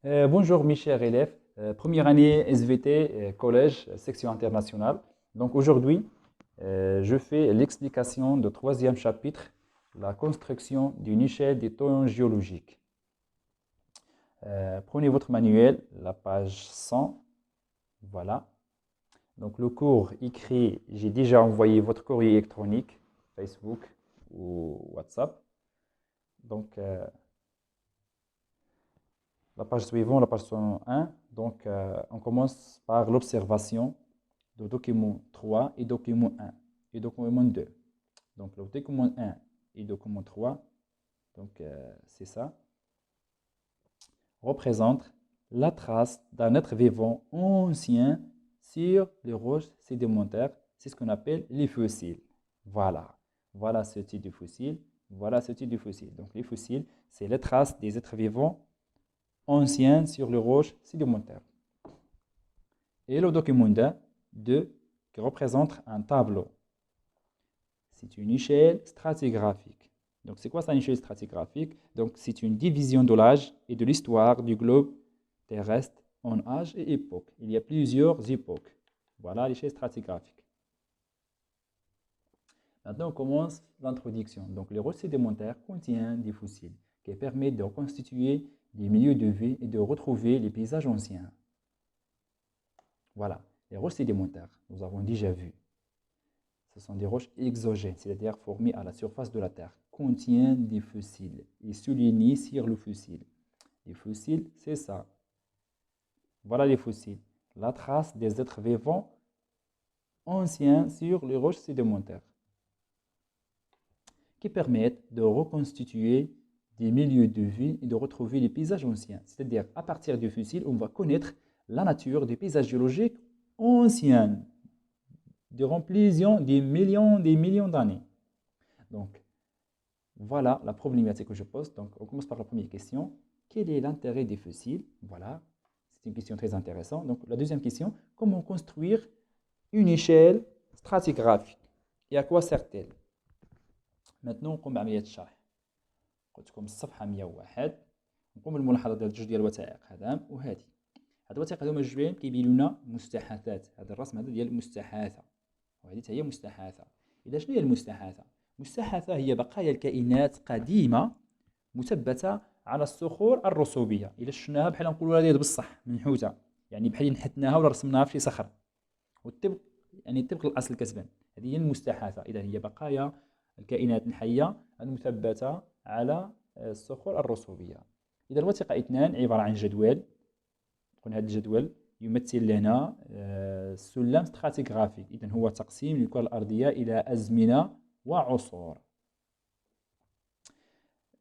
Bonjour mes chers élèves, première année SVT, collège, section internationale. Donc aujourd'hui, je fais l'explication du troisième chapitre, la construction d'une échelle des temps géologiques. Prenez votre manuel, la page 100, voilà. Donc le cours écrit, j'ai déjà envoyé votre courrier électronique, Facebook ou WhatsApp. Donc la page suivante, la page 101. Donc on commence par l'observation de document 3 et document 1 et document 2. Donc le document 1 et document 3, donc c'est ça, représente la trace d'un être vivant ancien sur les roches sédimentaires. C'est ce qu'on appelle les fossiles. Voilà. Voilà ce type de fossile. Voilà ce type de fossile. Donc les fossiles, c'est les traces des êtres vivants anciens sur les roches sédimentaires. Et le document 2 qui représente un tableau. C'est une échelle stratigraphique. Donc, c'est quoi ça, une échelle stratigraphique? Donc, c'est une division de l'âge et de l'histoire du globe terrestre en âge et époque. Il y a plusieurs époques. Voilà l'échelle stratigraphique. Maintenant, on commence l'introduction. Donc, les roches sédimentaires contiennent des fossiles qui permettent de reconstituer les milieux de vie et de retrouver les paysages anciens. Voilà, les roches sédimentaires, nous avons déjà vu. Ce sont des roches exogènes, c'est-à-dire formées à la surface de la Terre, contiennent des fossiles et soulignés sur le fossile. Les fossiles, c'est ça. Voilà les fossiles. La trace des êtres vivants anciens sur les roches sédimentaires qui permettent de reconstituer des milieux de vie et de retrouver les paysages anciens. C'est-à-dire, à partir du fossile, on va connaître la nature des paysages géologiques anciens durant des millions d'années. Donc, voilà la problématique que je pose. Donc, on commence par la première question. Quel est l'intérêt des fossiles? Voilà, c'est une question très intéressante. Donc, la deuxième question, comment construire une échelle stratigraphique et à quoi sert-elle? Maintenant, نقوم بعملية الشرح. قلت لكم الصفحة 101 نقوم بالملاحظة ديال جوج ديال الوثائق هذا وهذه. هاد الوثائق هذوما جوجين كيبينوا لنا مستحاثات. هذا الرسم هذا ديال المستحاثة وهذه هي مستحاثة. إذا شنو هي المستحاثة؟ المستحاثة هي بقايا الكائنات قديمة مثبتة على الصخور الرسوبية. إلا شفناها بحال نقولوا هذه بصح منحوتة، يعني بحال نحتناها ولا رسمناها في شي صخر والطبق يعني طبق الأصل كسبا. هذه هي المستحاثة. إذا هي بقايا الكائنات الحية المثبتة على الصخور الرسوبية. إذا الوثيقة 2 عبارة عن جدول. قلنا هذا الجدول يمثل لنا سلم ستراتيغرافي. إذا هو تقسيم الكرة الأرضية إلى أزمنة وعصور.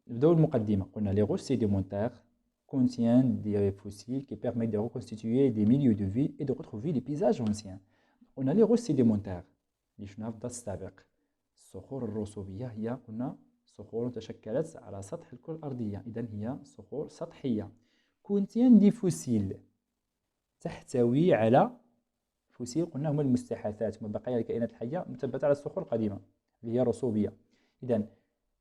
نبداو المقدمة. قلنا les roches sédimentaires contiennent des fossiles qui permettent de reconstituer des milieux de vie et de retrouver les paysages anciens. قلنا les roches sédimentaires اللي شفناها في الدرس السابق. الصخور الرسوبية هي قلنا صخور تشكلت على سطح الكرة الأرضية. إذا هي صخور سطحية. contiennent des fossiles تحتوي على فوسيل. قلنا هما المستحاثات، هما بقايا الكائنات الحية مثبتة على الصخور القديمة اللي هي رسوبية. إذا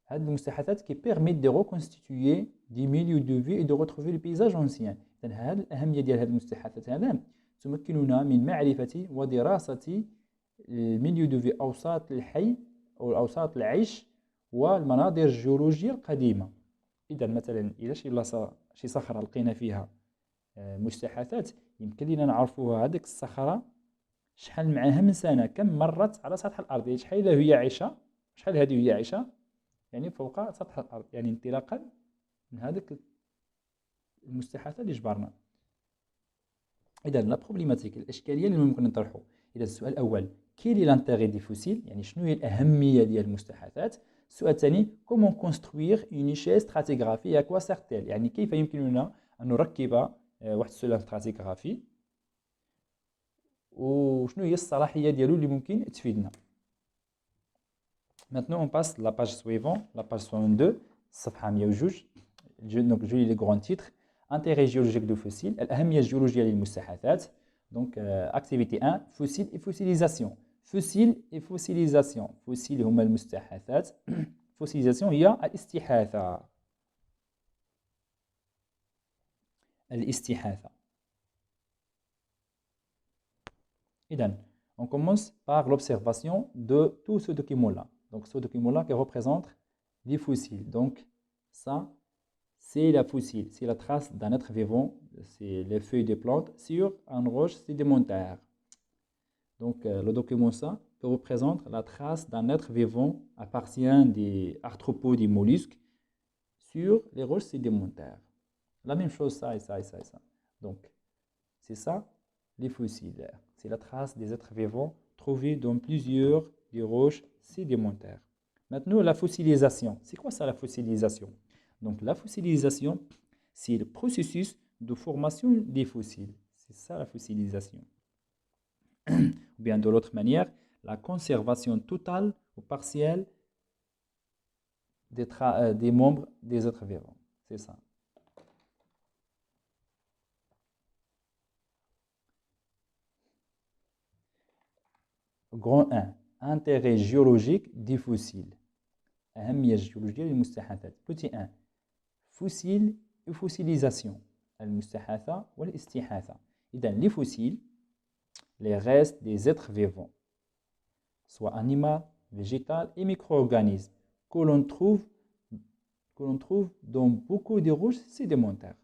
هذه المستحاثات qui permettent de reconstituer des milieux de vie et de retrouver le paysage ancien. إذا هذه الأهمية ديال هذه المستحاثات هذا تمكننا من معرفة ودراسة الميليو دو في أوساط الحي أو أوساط العيش والمناظر الجيولوجية القديمة. إذا مثلا إذا شي بلاصة شي صخرة لقينا فيها مستحاثات يمكن لنا نعرفوها هذيك الصخرة شحال معاها من سنة، كم مرت على سطح الأرض، شحال هي عايشة، شحال هذه هي عايشة يعني فوق سطح الأرض، يعني انطلاقا من هذيك المستحاثات اللي جبرنا. إذا لا بروبليماتيك الإشكالية اللي ممكن نطرحه. إذا السؤال الأول كيلي لانتيغي دي فوسيل، يعني شنو هي الأهمية ديال المستحاثات. السؤال الثاني كومون كونستروير اون ايشيل ستراتيغرافي اكوا سيرتيل، يعني كيف يمكننا أن نركب واحد السلم ستراتيغرافي وشنو هي الصلاحية ديالو اللي ممكن تفيدنا. Maintenant on passe la page suivante, la page 102 الصفحة 102. Donc je lis les grands titres. Intérêt géologique de fossiles, الأهمية الجيولوجية للمستحاثات. Donc activité 1 fossiles et fossilisation. Fossiles et fossilisation. Fossiles هما المستحاثات. Fossilisation هي الاستحاثة. الاستحاثة. إذن on commence par l'observation de tout ce document-là. Donc ce document-là qui représente les fossiles. Donc ça, c'est la fossile, c'est la trace d'un être vivant, c'est les feuilles des plantes sur une roche sédimentaire. Donc le document ça représente la trace d'un être vivant appartient des arthropodes et mollusques sur les roches sédimentaires. La même chose ça et ça et ça et ça. Donc c'est ça les fossiles. C'est la trace des êtres vivants trouvés dans plusieurs des roches sédimentaires. Maintenant la fossilisation. C'est quoi ça la fossilisation? Donc la fossilisation, c'est le processus de formation des fossiles. C'est ça la fossilisation. Ou bien de l'autre manière, la conservation totale ou partielle des membres des êtres vivants. C'est ça. Grand 1. Intérêt géologique des fossiles. أهمية جيولوجية للمستحاثات. Petit 1. Fossiles et fossilisation. المستحاثة والاستحاثة. إذن les fossiles, les restes des êtres vivants, soit animal, végétal et micro-organismes, que l'on trouve dans beaucoup de roches sédimentaires.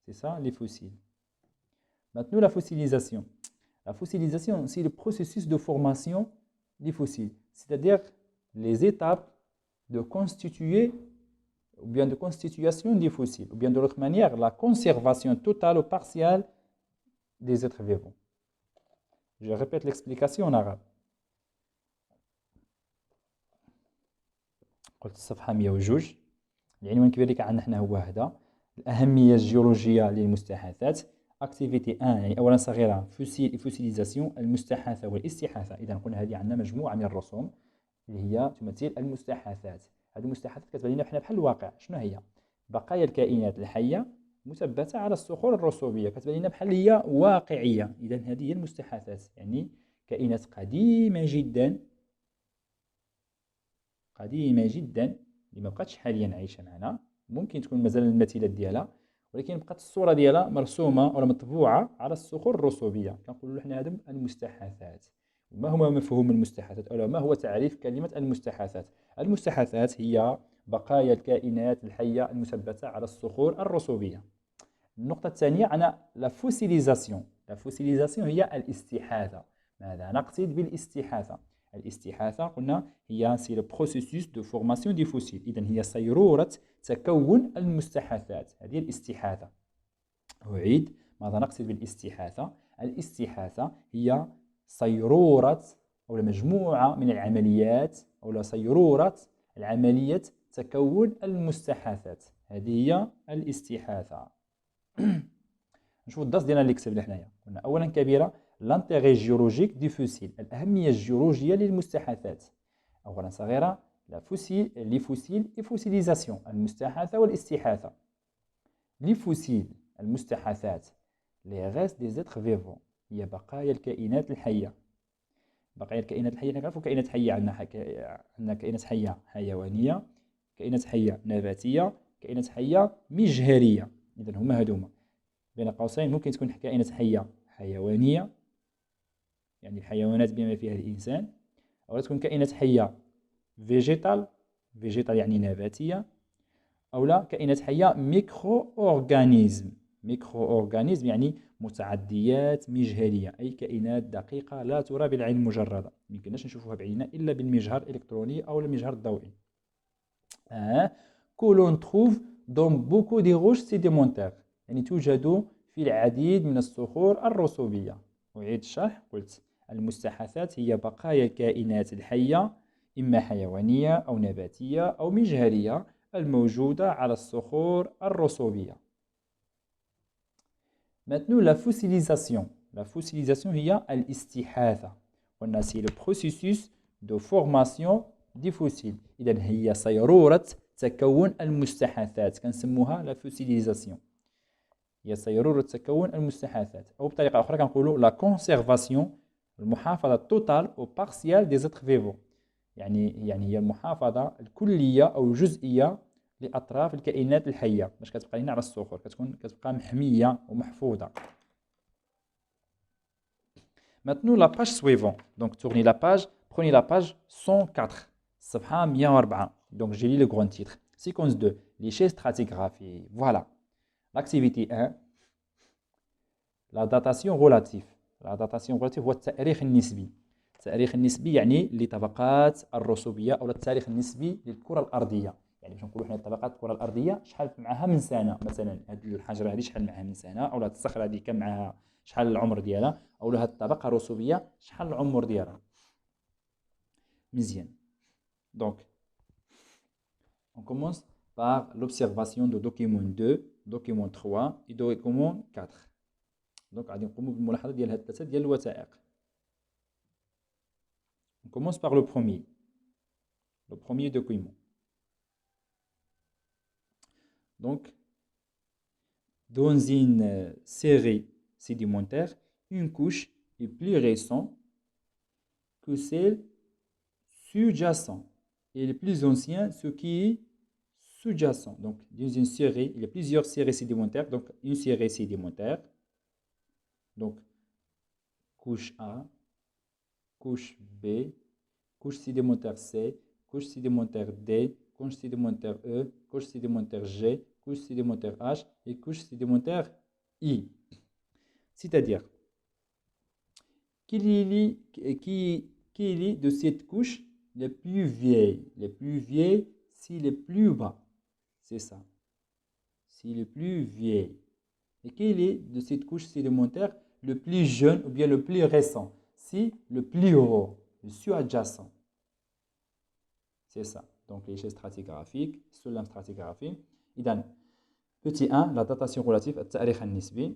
C'est ça les fossiles. Maintenant la fossilisation. La fossilisation, c'est le processus de formation des fossiles, c'est-à-dire les étapes de constituer ou bien de constitution des fossiles, ou bien de l'autre manière, la conservation totale ou partielle des êtres vivants. Je répète l'explication en arabe. قلت الصفحة 102. العنوان كبير اللي كان عندنا حنا هو هذا. الأهمية الجيولوجية للمستحاثات. اكتيفيتي 1 يعني اولا صغيره فوسيليزاسيون المستحاثه والاستحاثه. اذا قلنا هذه عندنا مجموعه من الرسوم اللي هي تمثل المستحاثات. هذه المستحاثات كتبان لنا بحال الواقع. شنو هي؟ بقايا الكائنات الحيه مثبته على الصخور الرسوبيه، كتبان لنا بحال هي واقعيه. اذا هذه هي المستحاثات، يعني كائنات قديمه جدا اللي ما بقاتش حاليا عايشه معنا، ممكن تكون مازال المثيلات ديالها، ولكن بقات الصوره ديالها مرسومه ولا مطبوعه على الصخور الرسوبيه. كنقولوا حنا هادو المستحاثات. ما هو مفهوم المستحاثات او ما هو تعريف كلمه المستحاثات؟ المستحاثات هي بقايا الكائنات الحيه المثبته على الصخور الرسوبيه. النقطه الثانيه عن لا فوسيليزاسيون. لا فوسيليزاسيون هي الاستحاثه. ماذا نقصد بالاستحاثه؟ الاستحاثة قلنا هي سي لو بروسيسوس دو فورماسيون دي فوسيل. إذن هي صيرورة تكون المستحاثات. هذه الاستحاثة. أعيد ماذا نقصد بالاستحاثة؟ الاستحاثة هي صيرورة أو مجموعة من العمليات أو صيرورة العملية تكون المستحاثات. هذه هي الاستحاثة. نشوف الدرس ديالنا اللي كتبنا حنايا. قلنا أولا كبيرة l'intérêt géologique du fossile. الأهمية الجيولوجية للمستحاثات. أولا صغيرة les fossiles et fossilisation. المستحاثة والاستحاثة. les fossiles المستحاثات les restes des êtres vivants هي بقايا الكائنات الحية. بقايا الكائنات الحية نعرفوا كائنات حية عندنا كائنات حية حيوانية، كائنات حية نباتية، كائنات حية مجهرية. إذن هما هادوما بين قوسين. ممكن تكون كائنات حية حيوانية يعني الحيوانات بما فيها الإنسان، أو تكون كائنات حية فيجيتال يعني نباتية، أو لا كائنات حية ميكرو أورغانيزم يعني متعديات مجهرية، أي كائنات دقيقة لا ترى بالعين المجردة، ميمكنناش نشوفوها بعيننا إلا بالمجهر الإلكتروني أو المجهر الضوئي. que l'on trouve dans beaucoup de roches sédimentaires يعني توجد في العديد من الصخور الرسوبية. أعيد الشرح. قلت المستحاثات هي بقايا الكائنات الحية إما حيوانية أو نباتية أو مجهرية الموجودة على الصخور الرسوبية. Maintenant la fossilisation. La fossilisation هي الاستحاثة. قلنا c'est le processus de formation des fossiles. إذن هي صيرورة تكون المستحاثات، كنسموها لا فوسيليزاسيون. هي صيرورة تكون المستحاثات، أو بطريقة أخرى كنقولوا لا كونسيرفاسيون، المحافظة توتال أو بارسيال دي زيتر فيفون. يعني هي المحافظة الكلية أو الجزئية لأطراف الكائنات الحية باش كتبقى هنا على الصخور كتبقى محمية ومحفوظة. Maintenant la page suivante. Donc tournez la page, prenez la page 104. صفحة 104. Donc j'ai lu le grand titre. Séquence 2. Les chaises stratigraphiées. Voilà. L'activité 1. La datation relative. La datation relative هو التاريخ النسبي. التاريخ النسبي يعني لطبقات الرسوبية أو التاريخ النسبي للكرة الأرضية. يعني باش نقولوا حنا طبقات الكرة الأرضية شحال معها من سنة، مثلا هذه الحجرة هذه شحال معها من سنة، أو هذه الصخرة هذه كم معها شحال العمر ديالها، أو هذه الطبقة الرسوبية شحال العمر ديالها. مزيان. Donc on commence par l'observation de document 2, document 3 et document 4. Donc غادي نقوموا بالملاحظة ديال هاد الثلاثة ديال الوثائق. On commence par le premier document. Donc, dans une série sédimentaire, une couche est plus récente que celle sous-jacente et le plus ancien ce qui est sous-jacent. Donc, dans une série, il y a plusieurs séries sédimentaires. Donc, une série sédimentaire. Donc, couche A, couche B, couche sédimentaire C, couche sédimentaire D, couche sédimentaire E, couche sédimentaire G, couche sédimentaire H et couche sédimentaire I. C'est-à-dire, quelle est de cette couche les plus vieilles? Les plus vieilles, c'est les plus bas. C'est ça. C'est le plus vieil. Et quel est de cette couche sédimentaire le plus jeune ou bien le plus récent? C'est le plus haut, le sous-adjacent. C'est ça. Donc, les échelles stratigraphiques, sulam stratigraphique. إذن, petit 1, la datation relative, التاريخ النسبي.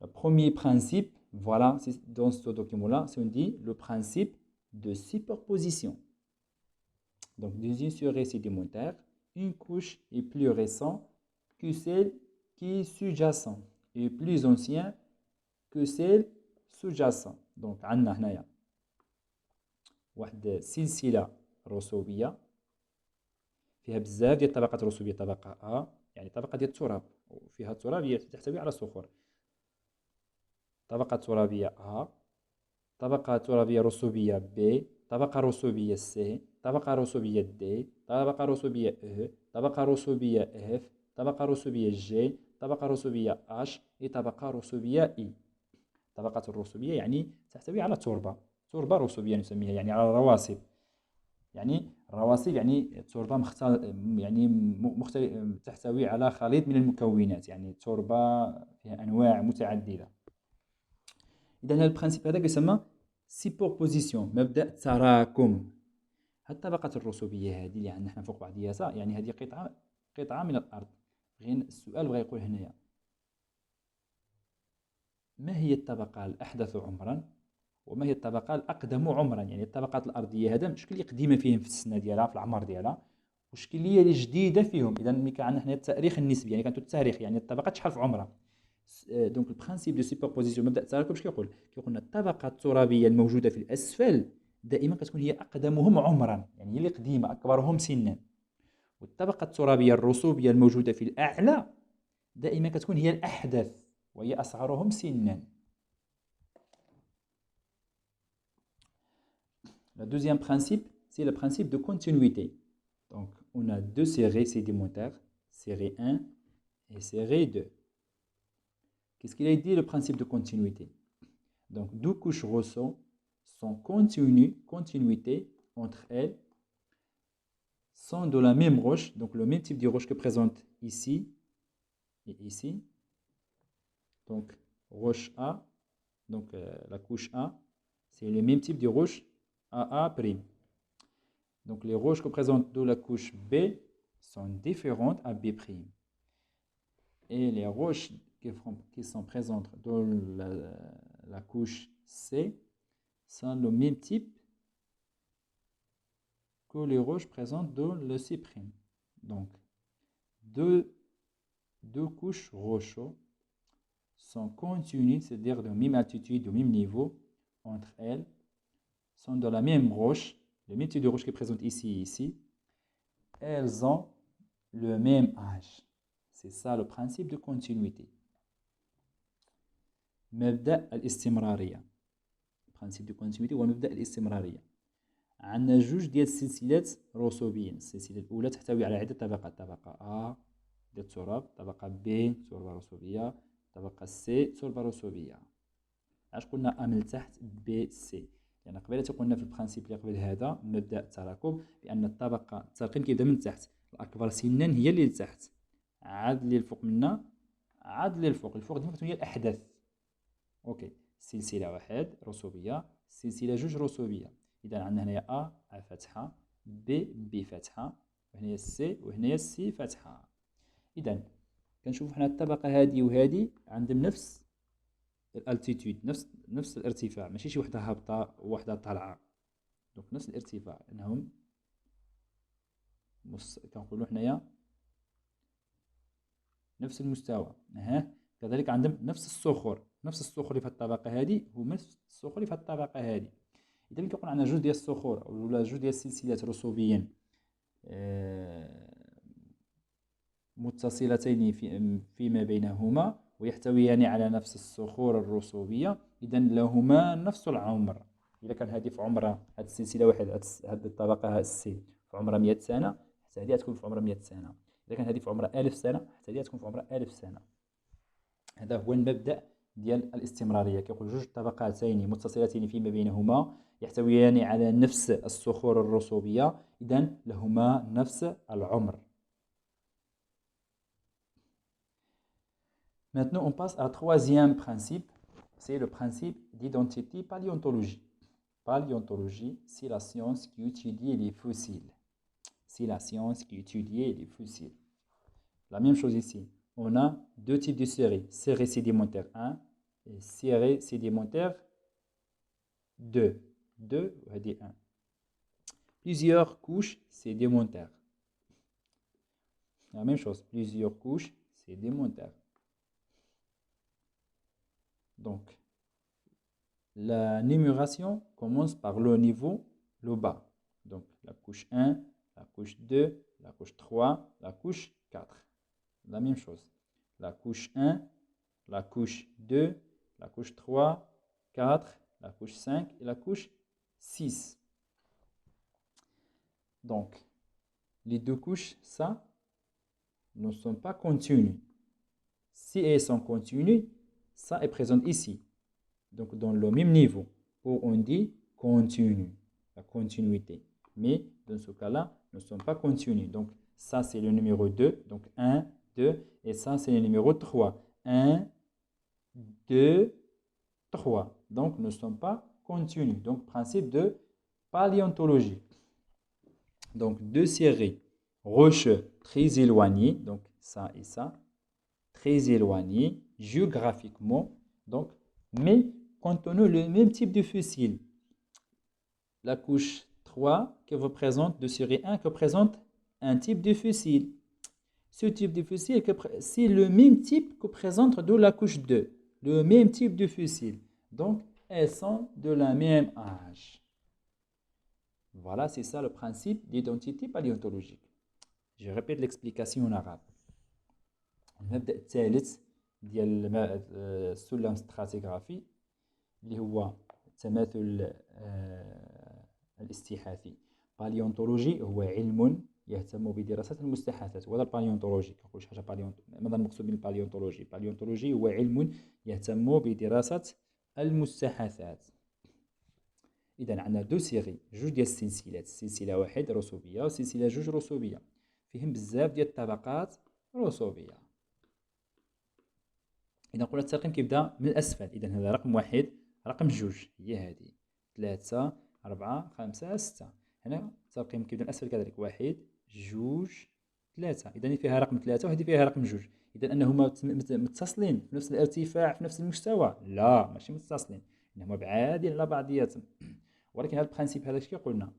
Le premier principe, voilà, dans ce document-là, on dit le principe de superposition. Donc, dans une série sédimentaire, une couche est plus récente que celle qui est sous-jacente et plus ancienne que celle sous-jacente. Donc, عندنا هنايا واحد سلسلة رسوبية فيها بزاف ديال الطبقات الرسوبية. طبقة A يعني طبقة ديال التراب وفيها التراب هي تحتوي على صخور. طبقة ترابية A، طبقة ترابية رسوبية B، طبقة رسوبية C، طبقة رسوبية D، طبقة رسوبية E، طبقة رسوبية F، طبقة رسوبية G، طبقة رسوبية H، طبقة رسوبية I. طبقة الرسوبية يعني تحتوي على تربة رسوبية نسميها، يعني على رواسب. يعني الرواسب يعني تربة تحتوي على خليط من المكونات، يعني تربة فيها أنواع متعددة. إذا هذا البرانسيب هذا يسمى سيبوربوزيسيون، مبدأ التراكم. هاد الطبقات الرسوبية هذه اللي عندنا حنا فوق بعضياتها، يعني هذه قطعة من الأرض. السؤال بغا يقول هنايا ما هي الطبقة الأحدث عمرا وما هي الطبقة الأقدم عمرا؟ يعني الطبقات الأرضية هذا شكون اللي قديمة فيهم في السنة ديالها في العمر ديالها، وشكون اللي هي جديدة فيهم. إذا ملي كان عندنا هنا التاريخ النسبي يعني كانت التاريخ يعني الطبقات شحال في عمرها. دونك البرانسيب دو سوبربوزيسيون مبدأ التراكم اش كيقول؟ كيقول الطبقة الترابية الموجودة في الأسفل دائما كتكون هي أقدمهم عمرا، يعني هي اللي قديمة أكبرهم سنا، والطبقة الترابية الرسوبية الموجودة في الأعلى دائما كتكون هي الأحدث وهي أصغرهم سنا. Le deuxième principe, c'est le principe de continuité. Donc, on a deux séries sédimentaires, série 1 et série 2. Qu'est-ce qu'il a dit le principe de continuité? Donc, deux couches rousseaux sont continuité entre elles, sont de la même roche, donc le même type de roche que présente ici et ici. Donc, roche A, donc la couche A, c'est le même type de roche AA'. Donc, les roches que présente de la couche B sont différentes à B'. Et les roches qui sont présentes dans la couche C sont le même type que les roches présentes dans le C'. Donc, deux couches rocheuses sont continues, c'est-à-dire de même altitude, de même niveau entre elles, sont de la même roche, le même type de roche qui est présente ici et ici. Elles ont le même âge. C'est ça le principe de continuité. مبدأ الاستمرارية. principe de continuité هو مبدأ الاستمرارية. عندنا جوج ديال السلسلات رسوبيين. السلسلة الأولى تحتوي على عدة طبقات، طبقة A ديال التراب، طبقة B تربة رسوبية، طبقة C تربة رسوبية. علاش قلنا A من التحت B C؟ لأن قبيلة قلنا في البرانسيب اللي قبل هذا مبدأ التراكب بأن الطبقة الترقيم كيبدا من التحت، الأكبر سنا هي اللي لتحت، عاد اللي الفوق منا عاد اللي الفوق. الفوق ديما كتكون هي الأحدث. أوكي، سلسلة واحد رسوبية، سلسلة جوج رسوبية. إذا عندنا هنايا A فتحة، B فتحة، وهنايا C وهنايا C فتحة. إذا كنشوفو حنا الطبقة هادي وهادي عندهم نفس الالتيتود، نفس الارتفاع، ماشي شي وحدة هابطة ووحدة طالعة، دونك نفس الارتفاع، لأنهم كنقولو حنايا نفس المستوى. كذلك عندهم نفس الصخور، نفس الصخور اللي في الطبقة هادي هو نفس الصخور اللي في الطبقة هادي. إذا ملي كيكون عندنا جوج ديال الصخور ولا جوج ديال السلسلات رسوبيين متصلتين فيما بينهما ويحتويان على نفس الصخور الرسوبية، إذا لهما نفس العمر. إذا كان هذه في عمرها، هذه السلسلة واحد، هذه الطبقة السي في عمرها 100 سنة، حتى هذه تكون في عمرها 100 سنة. إذا كانت هذه في عمرها 1000 سنة، حتى هذه تكون في عمرها 1000 سنة. هذا هو المبدأ ديال الاستمرارية. كيقول جوج طبقتين متصلتين فيما بينهما يحتويان على نفس الصخور الرسوبية، إذا لهما نفس العمر. Maintenant, on passe à un troisième principe, c'est le principe d'identité paléontologie. Paléontologie, c'est la science qui étudie les fossiles. C'est la science qui étudie les fossiles. La même chose ici. On a deux types de séries. Série sédimentaire 1 et série sédimentaire 2. 2 et 1. Plusieurs couches sédimentaires. La même chose. Plusieurs couches sédimentaires. Donc, la numération commence par le niveau, le bas. Donc, la couche 1, la couche 2, la couche 3, la couche 4. La même chose. La couche 1, la couche 2, la couche 3, 4, la couche 5 et la couche 6. Donc, les deux couches, ça, ne sont pas continues. Si elles sont continues, ça est présent ici. Donc, dans le même niveau, où on dit continu, la continuité. Mais dans ce cas-là, ne sont pas continues. Donc, ça, c'est le numéro 2. Donc, 1, 2. Et ça, c'est le numéro 3. 1, 2, 3. Donc, ne sont pas continues. Donc, principe de paléontologie. Donc, deux séries rocheuses très éloignées. Donc, ça et ça. Très éloignées géographiquement. Donc, mais contenant le même type de fossile. La couche 3 qui représente de série 1 qui représente un type de fossile. Ce type de fossile, c'est le même type que présente de la couche 2. Le même type de fossile. Donc, elles sont de la même âge. Voilà, c'est ça le principe d'identité paléontologique. Je répète l'explication en arabe. المبدأ الثالث ديال السلم الستراتيغرافي اللي هو التماثل الاستحاثي. باليونتولوجي هو علم يهتم بدراسة المستحاثات، وهذا الباليونتولوجي كنقول شي حاجة ماذا المقصود بالباليونتولوجي؟ الباليونتولوجي هو علم يهتم بدراسة المستحاثات. إذا عندنا دو سيغي، جوج ديال السلسلات، سلسلة واحد رسوبية وسلسلة جوج رسوبية، فيهم بزاف ديال الطبقات رسوبية. إذا قلنا الترقيم كيبدا من الأسفل، إذا هذا رقم واحد، رقم جوج هي هذه، 3 4 5 6. هنا الترقيم كيبدا من الأسفل كذلك، واحد جوج 3. إذا فيها رقم 3 وهذه فيها رقم جوج. إذا أنهما متصلين في نفس الارتفاع في نفس المستوى؟ لا، ماشي متصلين، إنهما بعادين على بعضياتهم. ولكن هذا البرانسيب هذا اش كيقولنا؟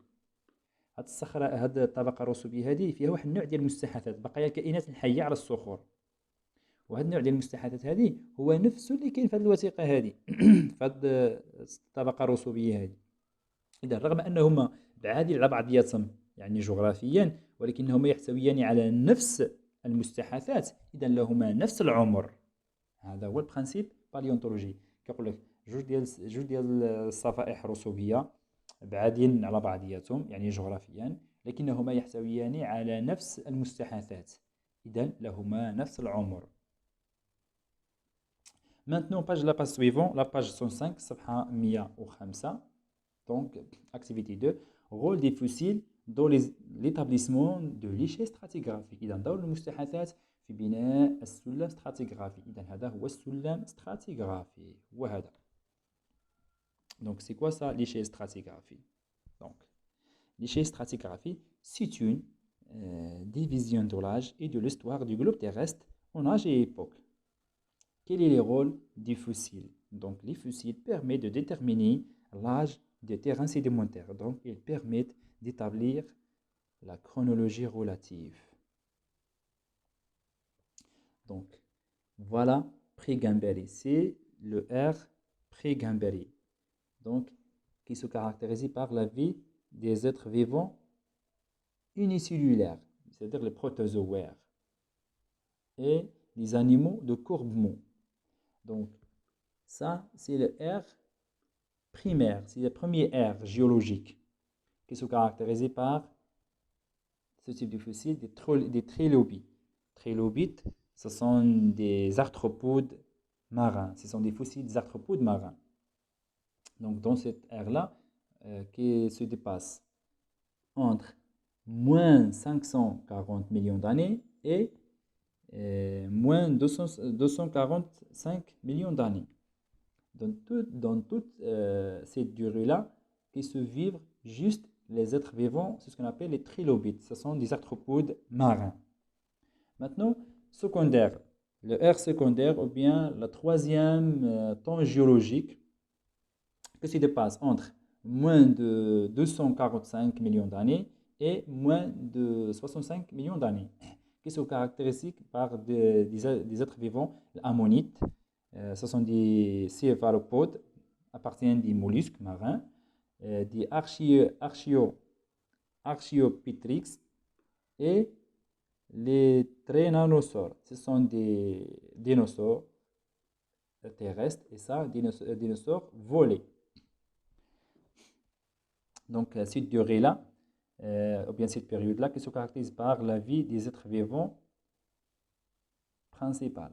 هاد الصخرة، هاد الطبقة الرسوبية هذه فيها واحد النوع ديال المستحاثات، بقايا الكائنات الحية على الصخور. وهذا النوع ديال المستحاثات هذه هو نفسه اللي كاين في هذه الوثيقة هذه في هذه الطبقة الرسوبية هذه. إذا رغم أنهما بعادين على بعضياتهم يعني جغرافيا، ولكنهما يحتويان على نفس المستحاثات، إذا لهما نفس العمر. هذا هو البرانسيب باليونتولوجي. كيقول لك جوج ديال الصفائح رسوبية بعادين على بعضياتهم يعني جغرافيا، لكنهما يحتويان على نفس المستحاثات، إذا لهما نفس العمر. Maintenant, la page suivante, la page 105, صفحة 105. Donc, activité 2, rôle des fossiles dans l'établissement de l'échelle stratigraphique. إذا دور المستحاثات في بناء السلم stratigraphique. إذا هذا هو السلم stratigraphique. وهذا. Donc, c'est quoi ça, l'échelle stratigraphie? Donc, l'échelle stratigraphie, c'est une division de l'âge et de l'histoire du globe terrestre en âge et époque. Quel est le rôle des fossiles? Donc, les fossiles permettent de déterminer l'âge des terrains sédimentaires. Donc, ils permettent d'établir la chronologie relative. Donc, voilà Pré-Gamberi. C'est le R Pré-Gamberi. Donc, qui se caractérise par la vie des êtres vivants unicellulaires, c'est-à-dire les protozoaires, et les animaux de courbement. Donc, ça, c'est le R primaire, c'est le premier R géologique qui se caractérise par ce type de fossiles, des trilobites. Trilobites, ce sont des arthropodes marins, ce sont des fossiles des arthropodes marins. Donc, dans cette ère-là, qui se dépasse entre moins 540 millions d'années et moins 245 millions d'années. Dans toute cette durée-là, qui se vivent juste les êtres vivants, c'est ce qu'on appelle les trilobites. Ce sont des arthropodes marins. Maintenant, secondaire. Le R secondaire, ou bien le troisième temps géologique, que se dépasse entre moins de 245 millions d'années et moins de 65 millions d'années, qui sont caractérisés par des êtres vivants ammonites. Ce sont des céphalopodes, appartiennent des mollusques marins, des archaeopteryx et les trénanosaures. Ce sont des dinosaures terrestres et ça, dinosaures volés. Donc, cette durée-là, ou bien cette période-là, qui se caractérise par la vie des êtres vivants principale.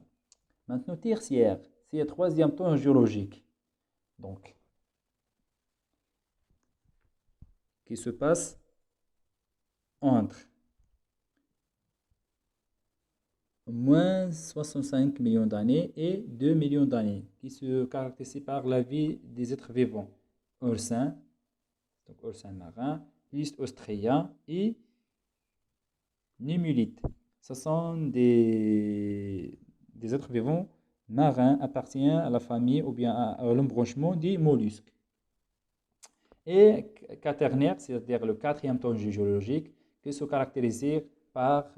Maintenant, tertiaire, c'est le troisième temps géologique. Donc, qui se passe entre moins 65 millions d'années et 2 millions d'années, qui se caractérise par la vie des êtres vivants. Oursins, donc oursins marins, Listostrea et Némulites. Ce sont des êtres vivants marins appartenant à la famille ou bien à l'embranchement des mollusques. Et quaternaire, c'est-à-dire le quatrième temps géologique, qui se caractérise par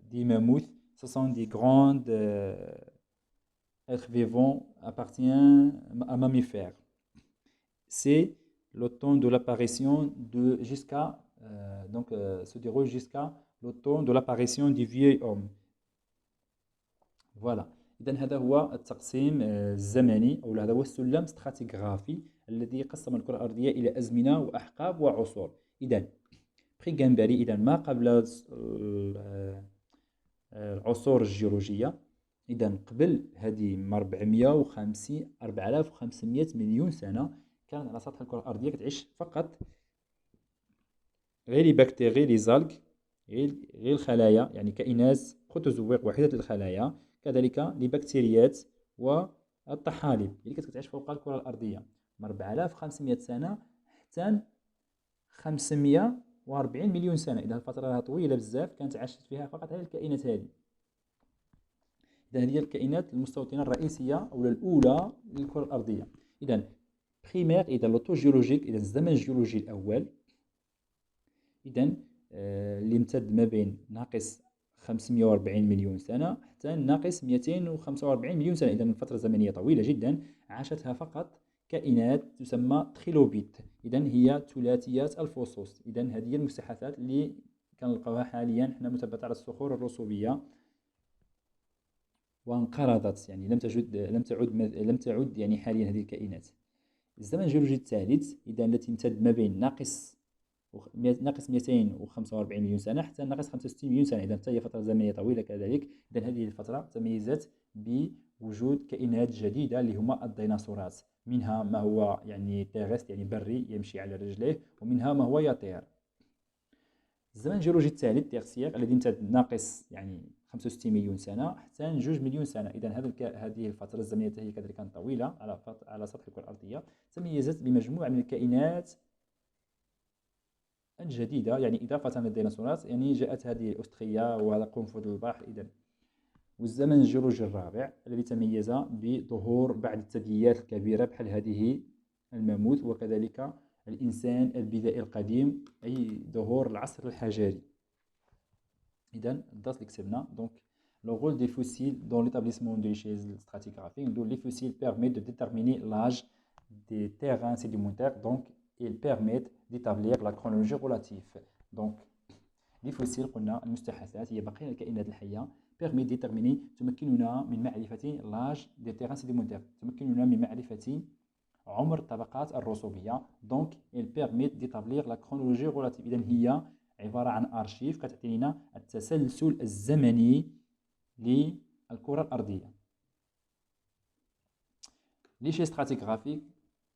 des mammouths. Ce sont des grands êtres vivants appartenant à mammifères. C'est le temps de l'apparition jusqu'à se déroule jusqu'à le temps de l'apparition du vieil homme. Voilà. إذن هذا هو التقسيم الزمني أو هذا هو السلم استراتيغرافي الذي قسم الكرة الأرضية إلى أزمنة وأحقاب وعصور. إذن بري-غامبري، إذن ما قبل العصور الجيولوجية. إذن قبل هذه 4500 مليون سنة كانت على سطح الكرة الأرضية كتعيش فقط غير لي بكتيري لي زالغ، غير الخلايا، يعني كائنات بروتوزويق وحيدة الخلايا، كذلك لي بكتيريات والطحالب اللي كتعيش فوق الكرة الأرضية 4500 سنة حتى 540 مليون سنة. إذا الفترة طويلة بزاف كانت عاشت فيها فقط هذه الكائنات هذه. إذا هذه الكائنات المستوطنة الرئيسية أو الأولى للكرة الأرضية. إذا بريمير، إذا لوطو جيولوجيك، إذا الزمن الجيولوجي الأول، إذا اللي امتد ما بين ناقص 540 مليون سنة حتى ناقص 245 مليون سنة. إذا الفترة زمنية طويلة جدا عاشتها فقط كائنات تسمى تريلوبيت. إذا هي ثلاثيات الفصوص. إذا هذه المستحاثات اللي كنلقاوها حاليا حنا مثبتة على الصخور الرسوبية وانقرضت، يعني لم تعد يعني حاليا هذه الكائنات. الزمن الجيولوجي الثالث إذا التي يمتد ما بين ناقص 245 مليون سنة حتى ناقص 65 مليون سنة، إذا هي فترة زمنية طويلة كذلك. إذا هذه الفترة تميزت بوجود كائنات جديدة اللي هما الديناصورات، منها ما هو يعني تيغست يعني بري يمشي على رجليه، ومنها ما هو يطير. الزمن الجيولوجي الثالث تيغسيغ الذي يمتد ناقص يعني 65 مليون سنة حتى 2 مليون سنة. إذا هذه الفترة الزمنية هي كذلك طويلة على سطح الكرة الأرضية، تميزت بمجموعة من الكائنات الجديدة، يعني إضافة للديناصورات. يعني جاءت هذه الأستريا وهذا قنفذ البحر. إذا والزمن الجيولوجي الرابع الذي تميز بظهور بعض الثدييات الكبيرة بحال هذه الماموث، وكذلك الإنسان البدائي القديم، أي ظهور العصر الحجري. إذا الدرس اللي كتبنا donc le rôle des fossiles dans l'établissement de l'échelle stratigraphique. Donc les fossiles permettent de déterminer l'âge des terrains sédimentaires, donc ils permettent d'établir la chronologie relative. Donc les fossiles قلنا المستحدثات هي بقايا الكائنات الحية permet déterminer تمكننا من معرفة l'âge des terrains sédimentaires، تمكننا من معرفة عمر الطبقات الرسوبية. donc ils permettent d'établir la chronologie relative. إذا هي عبارة عن أرشيف كتعطي لنا التسلسل الزمني للكرة الأرضية. L'échelle stratigraphique,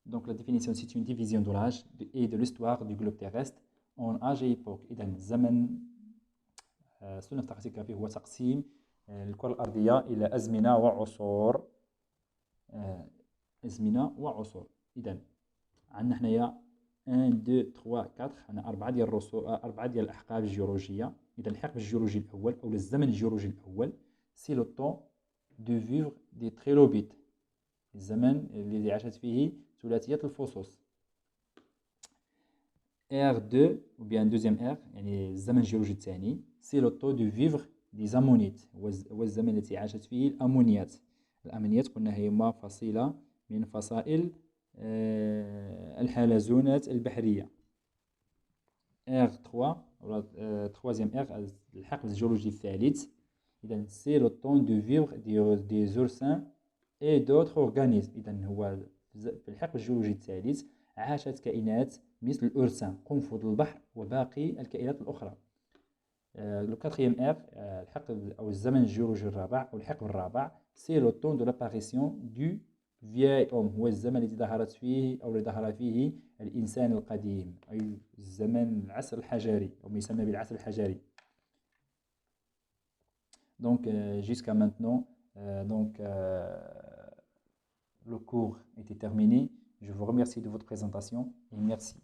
donc la définition, c'est une division de l'âge et de l'histoire du globe terrestre en âge et époque. إذا الزمن السلم الستراتيغرافي هو تقسيم الكرة الأرضية إلى أزمنة وعصور. إذا عندنا حنايا 1 2 3 4، عندنا أربعة ديال الأحقاب الجيولوجية. إذا الحقب الجيولوجي الأول أو الزمن الجيولوجي الأول سي لو طون دو فيفغ دي تريلوبيت، الزمن الذي عاشت فيه ثلاثيات الفصوص. R2 ou bien deuxième R يعني الزمن الجيولوجي الثاني سي لو طون دو فيفغ دي زامونيت، هو الزمن التي عاشت فيه الأمونيات. الأمونيات قلنا هي فصيلة من فصائل الحلزونات البحرية. R3 ou troisième R الحقل الجيولوجي الثالث. إذا سي لو طون دو فيفغ دي زورسان اي دوتر أورغانيزم. إذا هو في الحقل الجيولوجي الثالث عاشت كائنات مثل الأرسان قنفذ البحر وباقي الكائنات الأخرى. لو كاتريام ار الحقل أو الزمن الجيولوجي الرابع أو الحقل الرابع سي لو طون دو لاباريسيون دو فياي أوم، هو الزمن الذي ظهرت فيه أو الذي ظهر فيه الإنسان القديم، أي الزمن العصر الحجري أو ما يسمى بالعصر الحجري. Donc jusqu'à maintenant le cours était terminé. Je vous remercie de votre présentation et merci.